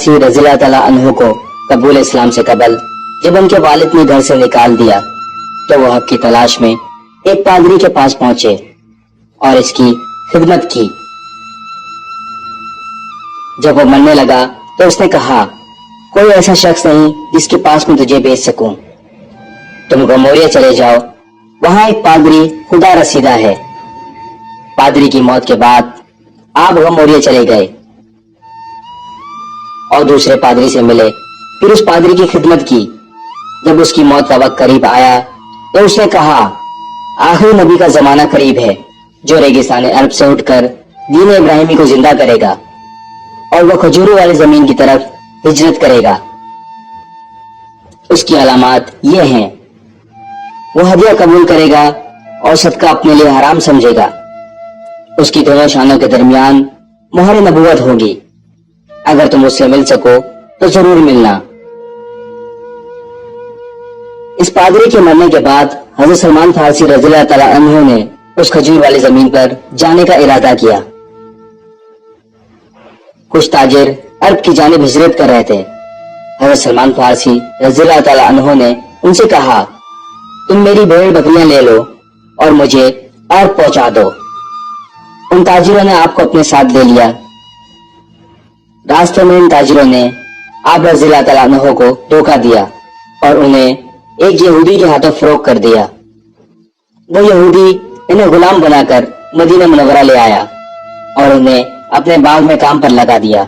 فارسی رضی اللہ تعالیٰ عنہ کو قبول اسلام سے قبل جب ان کے والد نے گھر سے نکال دیا تو وہ حق کی تلاش میں ایک پادری کے پاس پہنچے اور اس کی خدمت کی۔ جب وہ مرنے لگا تو اس نے کہا، کوئی ایسا شخص نہیں جس کے پاس میں تجھے بیچ سکوں، تم گموریا چلے جاؤ، وہاں ایک پادری خدا رسیدہ ہے۔ پادری کی موت کے بعد آپ گموریا چلے گئے اور دوسرے پادری سے ملے، پھر اس پادری کی خدمت کی۔ جب اس کی موت کا وقت قریب آیا تو اس نے کہا، آخری نبی کا زمانہ قریب ہے جو ریگستان عرب سے اٹھ کر دین ابراہیمی کو زندہ کرے گا اور وہ کھجوروں والی زمین کی طرف ہجرت کرے گا۔ اس کی علامات یہ ہیں، وہ ہدیہ قبول کرے گا اور صدقہ اپنے لیے حرام سمجھے گا۔ اس کی دونوں شانوں کے درمیان مہر نبوت ہوگی۔ اگر تم اس سے مل سکو تو ضرور ملنا۔ اس پادری کے مرنے کے بعد حضرت سلمان فارسی رضی اللہ تعالیٰ عنہ نے اس کھجور والی زمین پر جانے کا ارادہ کیا۔ کچھ تاجر عرب کی جانب ہجرت کر رہے تھے۔ حضرت سلمان فارسی رضی اللہ تعالیٰ عنہ نے ان سے کہا، تم میری بھیڑ بکریاں لے لو اور مجھے عرب پہنچا دو۔ ان تاجروں نے آپ کو اپنے ساتھ لے لیا۔ راستے میں ان تاجروں نے آپ رضی اللہ تعالیٰ عنہ کو دھوکہ دیا اور انہیں ایک یہودی کے ہاتھوں فروخت کر دیا۔ وہ یہودی انہیں غلام بنا کر مدینہ منورہ لے آیا اور انہیں اپنے باغ میں کام پر لگا دیا۔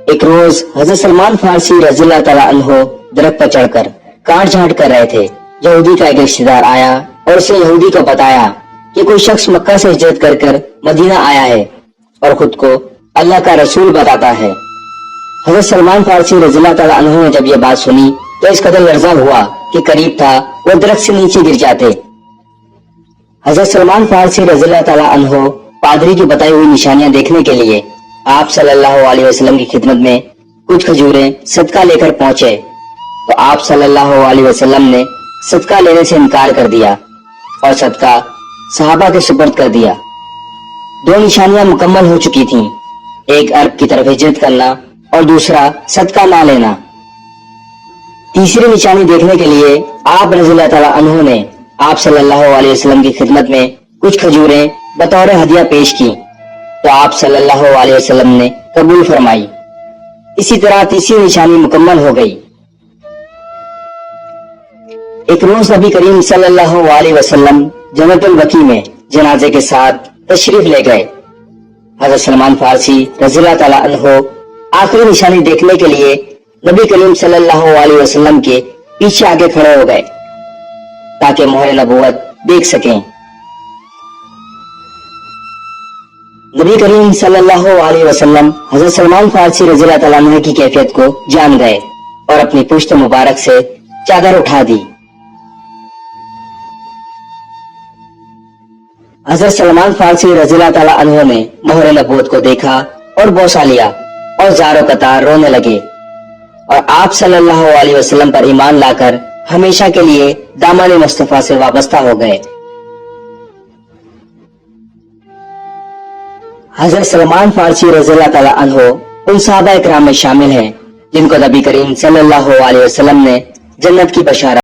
ایک روز حضرت سلمان فارسی رضی اللہ تعالیٰ عنہ درخت پر چڑھ کر کاٹ جھانٹ کر رہے تھے۔ یہودی کا ایک رشتہ دار آیا اور اسے یہودی کو بتایا کہ کوئی شخص مکہ سے ہجرت کر کر مدینہ آیا ہے اور خود کو اللہ کا رسول بتاتا ہے۔ حضرت سلمان فارسی رضی اللہ تعالیٰ عنہ نے جب یہ بات سنی تو اس قدر لرزا ہوا کہ قریب تھا وہ درخت سے نیچے گر جاتے۔ حضرت سلمان فارسی رضی اللہ تعالیٰ عنہ پادری کی بتائی ہوئی نشانیاں دیکھنے کے لیے آپ صلی اللہ علیہ وسلم کی خدمت میں کچھ کھجوریں صدقہ لے کر پہنچے تو آپ صلی اللہ علیہ وسلم نے صدقہ لینے سے انکار کر دیا اور صدقہ صحابہ کے سپرد کر دیا۔ دو نشانیاں مکمل ہو چکی تھیں، ایک عرب کی طرف ہجرت کرنا اور دوسرا صدقہ نہ لینا۔ تیسری نشانی دیکھنے کے لیے آپ رضی اللہ تعالیٰ عنہ نے آپ صلی اللہ علیہ وسلم کی خدمت میں کچھ کھجوریں بطور ہدیہ پیش کی تو آپ صلی اللہ علیہ وسلم نے قبول فرمائی۔ اسی طرح تیسری نشانی مکمل ہو گئی۔ ایک روز نبی کریم صلی اللہ علیہ وسلم جنت البقیع میں جنازے کے ساتھ تشریف لے گئے۔ حضرت سلمان فارسی رضی اللہ تعالیٰ عنہ آخری نشانی دیکھنے کے لیے نبی کریم صلی اللہ علیہ وسلم کے پیچھے آگے کھڑے ہو گئے تاکہ مہر نبوت دیکھ سکیں۔ نبی کریم صلی اللہ علیہ وسلم حضرت سلمان فارسی رضی اللہ تعالیٰ عنہ کی کیفیت کو جان گئے اور اپنی پشت مبارک سے چادر اٹھا دی۔ حضرت سلمان فارسی رضی اللہ تعالیٰ عنہ نے مہر نبوت کو دیکھا اور بوسہ لیا اور زار و قطار رونے لگے اور آپ صلی اللہ علیہ وسلم پر ایمان لا کر ہمیشہ کے لیے دامن مصطفیٰ سے وابستہ ہو گئے۔ حضرت سلمان فارسی رضی اللہ تعالیٰ عنہ ان صحابہ اکرام میں شامل ہیں جن کو نبی کریم صلی اللہ علیہ وسلم نے جنت کی بشارت